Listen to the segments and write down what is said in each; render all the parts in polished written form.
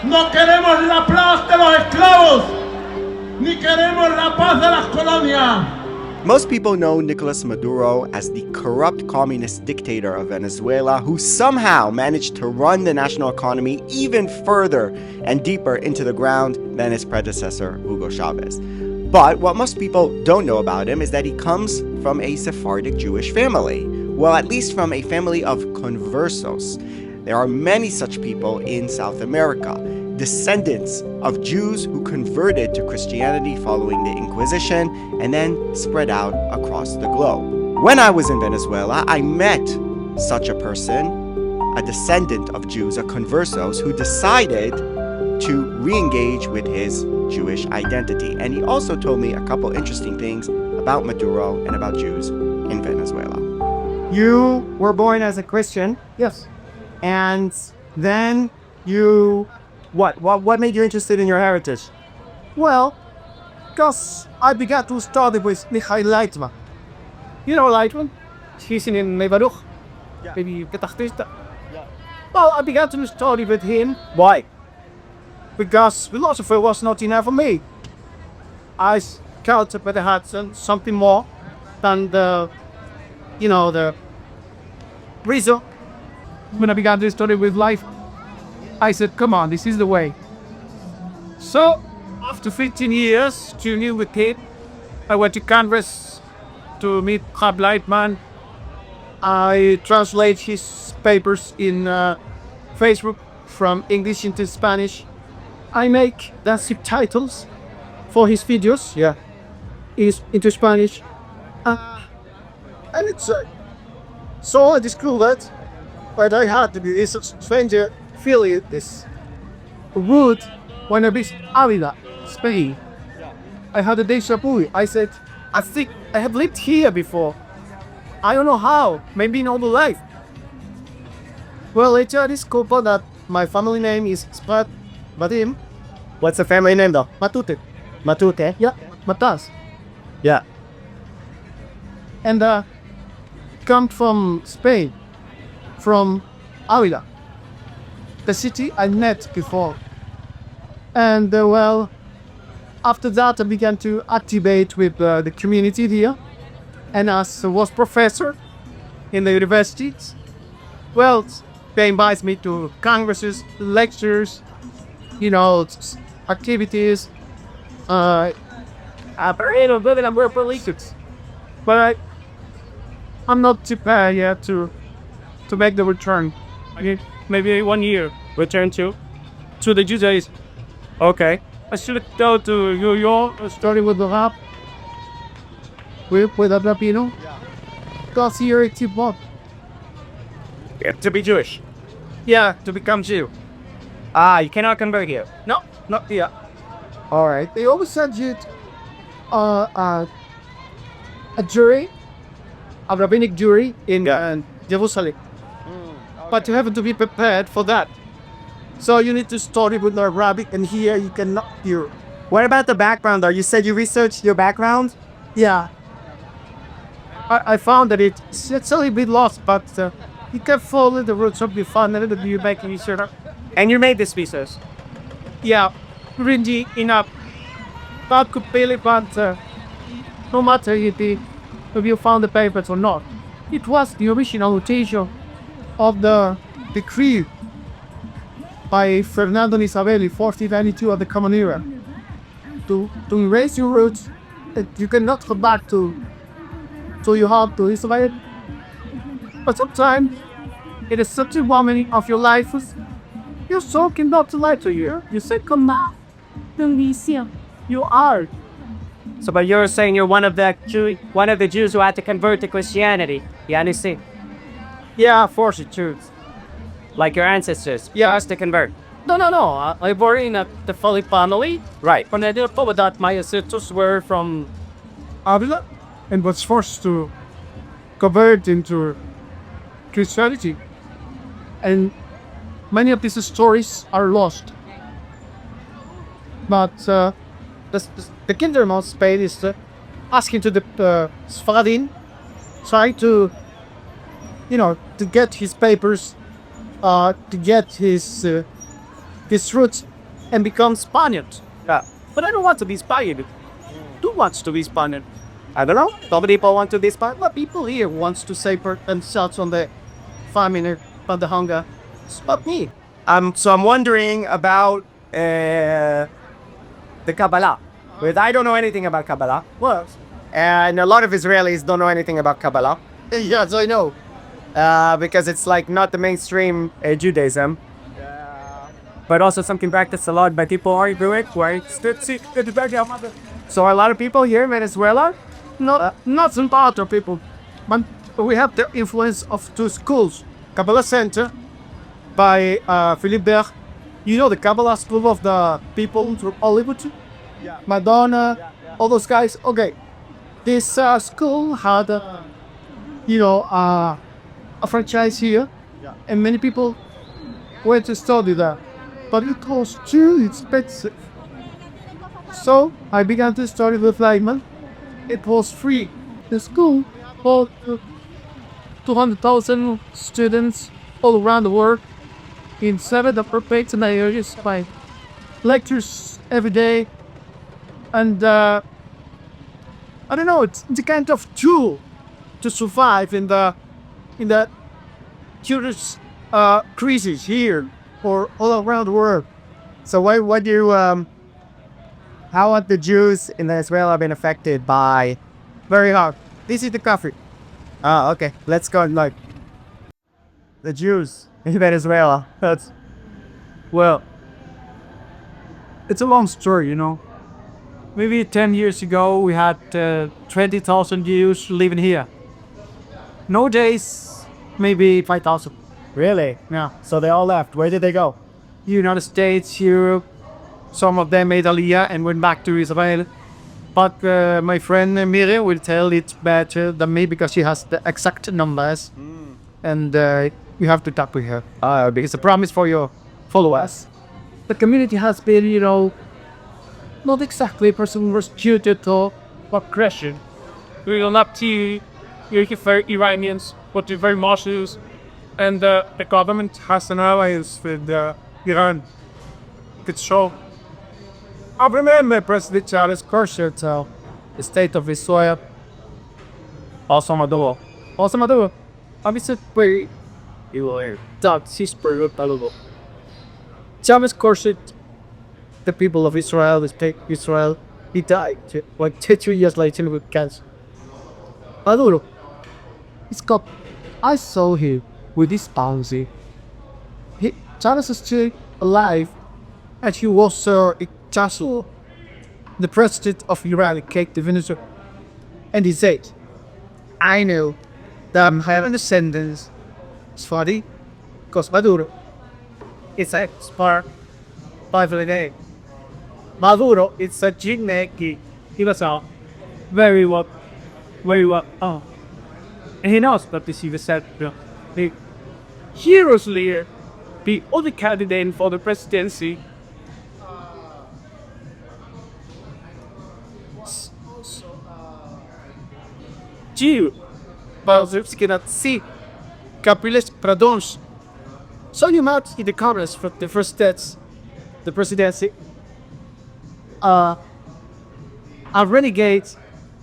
No queremos la paz de los esclavos, ni queremos la paz de las colonias. Most people know Nicolas Maduro as the corrupt communist dictator of Venezuela who somehow managed to run the national economy even further and deeper into the ground than his predecessor, Hugo Chavez. But what most people don't know about him is that he comes from a Sephardic Jewish family. Well, at least from a family of conversos. There are many such people in South America, descendants of Jews who converted to Christianity following the Inquisition and then spread out across the globe. When I was in Venezuela, I met such a person, a descendant of Jews, a conversos, who decided to re-engage with his Jewish identity. And he also told me a couple interesting things about Maduro and about Jews in Venezuela. You were born as a Christian. Yes. And then you... What made you interested in your heritage? Well, because I began to study with Mikhail Leitman. You know Leitman? He's in Baruch. Yeah. Maybe you get Yeah. Well, I began to study with him Why? because philosophy was not enough for me. I felt that I had something more than the reason. When I began to study with life, I said, come on, this is the way. So, after 15 years tuning with him, I went to Congress to meet Rab Leitman. I translate his papers in Facebook from English into Spanish. I make the subtitles for his videos, is into Spanish. And it's so I discovered but I had to be this stranger feeling this wood when I reached Avila, Spain. I had a deja vu. I said, I think I have lived here before. I don't know how, maybe in all the life. Well, later I discovered that my family name is Sprat Vadim. What's the family name though? Matute. Matute? Yeah, Matas. Yeah. And come from Spain, from Avila, the city I met before. And well, after that I began to activate with the community here, and as I was professor in the universities, well, they invite me to congresses, lectures, activities, politics. But I'm not prepared yet to make the return. Maybe 1 year return to the Judaism. Okay. I should go to New York, starting with the rap, with a Rapino. Because here it's important. To be Jewish. Yeah, to become Jew. You cannot convert here. No, not here. All right. They always send you a jury, a rabbinic jury in Jerusalem. But you have to be prepared for that. So you need to study with the rabbi, and here you cannot hear. What about the background though? You said you researched your background? Yeah. I found that it's a little bit lost, but you can follow the roots of your family that you make research. And you made this research? Yeah, really enough. But could really, but no matter if you found the papers or not, it was the original notation of the decree by Fernando Isabelli, 1492 of the Common Era. To erase your roots, you cannot go back to you have to Israel. But sometimes, it is such a moment of your life, your soul cannot lie to you. You say, come now, you are. So, but you're saying you're one of the Jews who had to convert to Christianity. You understand? Yeah, for the truth. Like your ancestors. Yeah. Has to convert. No. I born in the Holy Family. Right. When I did that, my ancestors were from Avila and was forced to convert into Christianity. And many of these stories are lost. But the kingdom of Spain is asking to the Sephardim, trying to get his papers, to get his roots and become Spaniards. Yeah. But I don't want to be Spaniard. Who wants to be Spaniard? I don't know. Some people want to be Spaniard, but people here wants to save themselves on the famine, on the hunger. It's not me. So I'm wondering about the Kabbalah. But I don't know anything about Kabbalah. Well, And a lot of Israelis don't know anything about Kabbalah. yes, I know. Because it's like not the mainstream Judaism. But also something practiced a lot by people everywhere. So a lot of people here in Venezuela. Not some other people, but we have the influence of two schools. Kabbalah Center by Philippe Berg. You know the Kabbalah school of the people from Hollywood? Yeah. Madonna, all those guys. Okay, this school had, a franchise here, and many people went to study there, but it was too expensive. So I began to study with Lyman. It was free. The school hold 200,000 students all around the world in 7 different areas by lectures every day. And I don't know, it's a kind of tool to survive in the curious crisis here or all around the world. So what do you how have the Jews in Venezuela been affected by? Very hard. This is the coffee. Ah, okay. Let's go like the Jews in Venezuela. Well, it's a long story, Maybe 10 years ago, we had 20,000 Jews living here. Nowadays, maybe 5,000. Really? Yeah. So they all left. Where did they go? United States, Europe. Some of them made Aliyah and went back to Israel. But my friend Miriam will tell it better than me because she has the exact numbers. And you have to talk with her. Because a promise for your followers. The community has been, not exactly persecuted or Christian. We will not see very Iranians, but they're very Muslims. And the government has an alliance with Iran. It's so. I remember President Charles Kurshert, the state of Venezuela. Also Maduro. I visit where you will talk Chavez Kurshert, the people of Israel, the state of Israel, he died like 2 years later with cancer. Maduro, I saw him with this palsy. Chavez is still alive, and he was Chasso, the president of Iran, came to Venezuela, and he said, I know that I'm having descendants. It's funny, because Maduro is a smart, lively name. Maduro is a genius. He was very well. Oh, and he knows that this is said. The heroes leader, the other candidate for the presidency. Gio, Balzers cannot see Capriles Pradons. So you might see the comments from the first steps, the presidency. A renegade,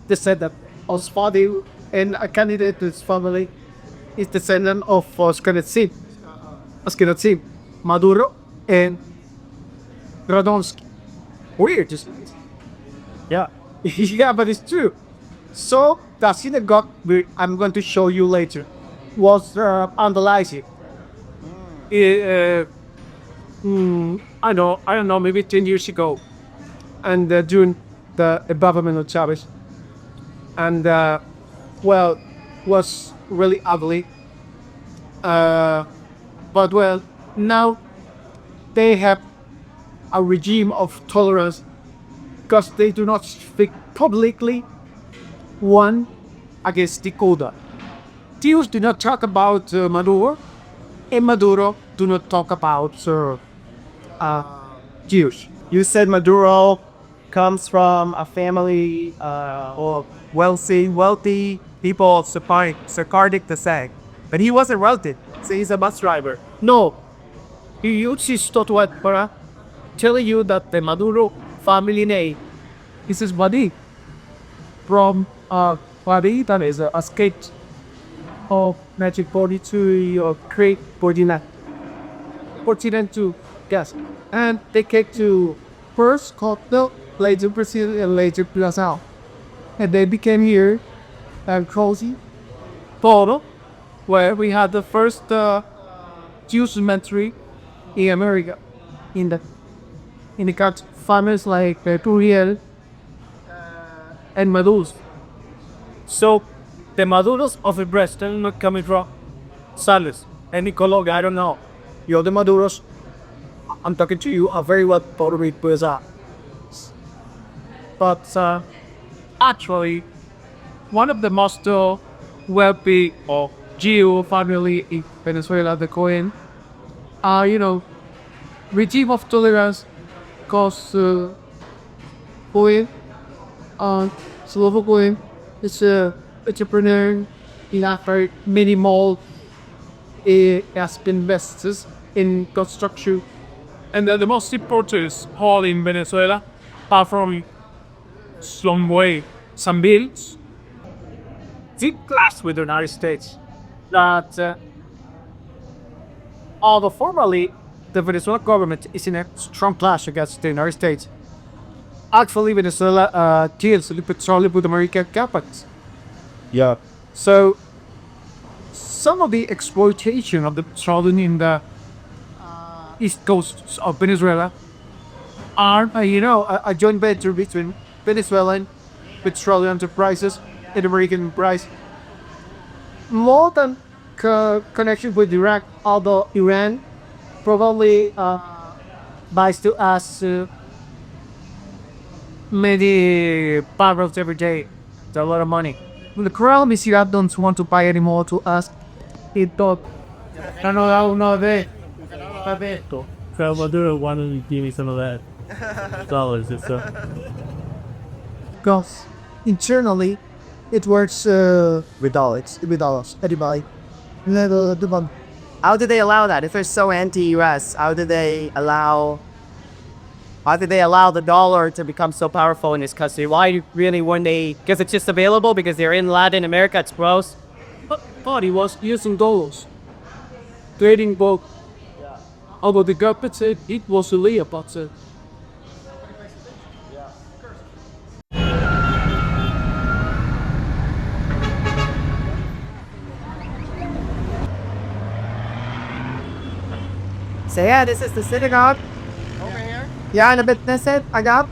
they said that Osvaldo and a candidate to his family is descendant of Askenazi, Maduro, and Radonsky. Weird, isn't it? Yeah. Yeah, but it's true. So the synagogue I'm going to show you later was vandalized. I don't know, maybe 10 years ago, and during the government of Chavez, and was really ugly. But now they have a regime of tolerance because they do not speak publicly one against the Coda. Jews do not talk about Maduro, and Maduro do not talk about Jews. You said Maduro comes from a family of wealthy people of Sephardic descent, but he wasn't wealthy. So he's a bus driver. No, he uses Totuat para telling you that the Maduro family name is his buddy from body that is escaped of magic body to create body net. 14 yes. And they came to first Cocktail, later Brazil, and later Brazil. And they became here and cozy Poro, where we had the first Jewish cemetery in America. In the got farmers like Turiel and Maduros. So the Maduros of the breast are not coming from Sales and Nicolo, I don't know. You're the Maduros. I'm talking to you are very well Puerto Rico. But actually, one of the most wealthy or Jew family in Venezuela, the Cohen, regime of tolerance cause Cohen, Slovo Cohen is a entrepreneur in after minimal has been invested in construction. And the most important hall in Venezuela, apart from some way, some bills, deep class with the United States. That although formally the Venezuelan government is in a strong clash against the United States, actually Venezuela deals with petroleum with American companies. Yeah. So some of the exploitation of the petroleum in the east coast of Venezuela are, a joint venture between Venezuelan petroleum enterprises and American enterprise. More than connection with Iraq, although Iran probably buys to us many barrels every day. It's a lot of money. The problem is Iraq don't want to buy anymore to us. He thought, no, they. Maduro wanted to give me some of that dollars and stuff. Because internally, it works with dollars. Anybody. How did they allow that? If they're so anti-US, how did they allow the dollar to become so powerful in this country? Why really weren't they? Because it's just available because they're in Latin America, it's gross. But he was using dollars. Trading both. Although the government said it was illegal, but So yeah, this is the synagogue. over here. Yeah, and a bit that's it. I got.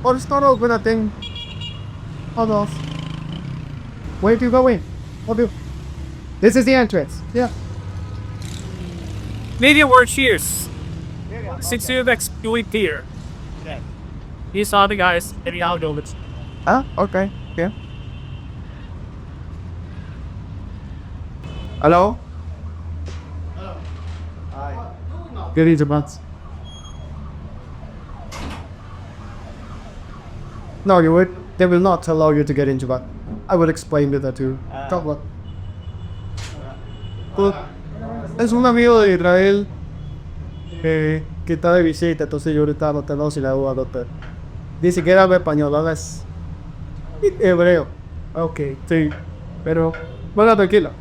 Oh, it's not open, I think. Hold on. Where do you go in? What do? This is the entrance. Yeah. Media word cheers. 6 years next week here. These are the guys in the outdoors. Ah, okay. Yeah. Hello? Get into butts. No, you would. They will not allow you to get into that. I will explain that to you. Talk about. Es un amigo de Israel que está de visita, entonces yo ahorita no si la duda, doctor. Dice que era español, ahora es hebreo. Ok, sí. Pero, bueno, tranquila.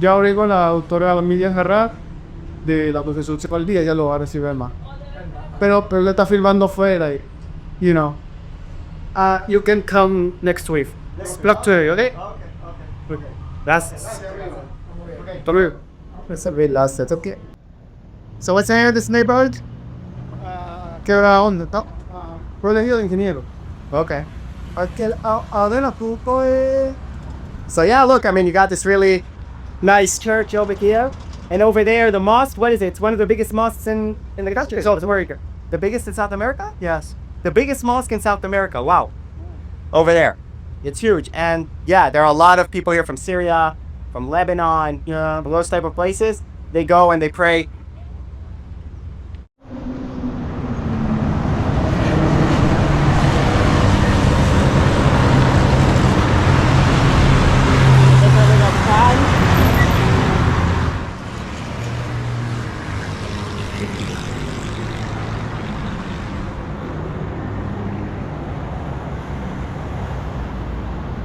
Ya hablé con la doctora Miriam Garrard de la profesión sexual día, ya lo va a recibir más. Pero le está filmando fuera y, you can come next week. Speak to you, okay? Okay. That's... Okay. That's a bit lost, that's okay. So what's the name of this neighborhood? ¿Qué hora onda? No. Colegio de Ingeniero. Okay. So yeah, look, I mean, you got this really nice church over here. And over there, the mosque, what is it? It's one of the biggest mosques in the country. South America. The biggest in South America? Yes. The biggest mosque in South America. Wow. Over there. It's huge. And yeah, there are a lot of people here from Syria, from Lebanon, from those type of places. They go and they pray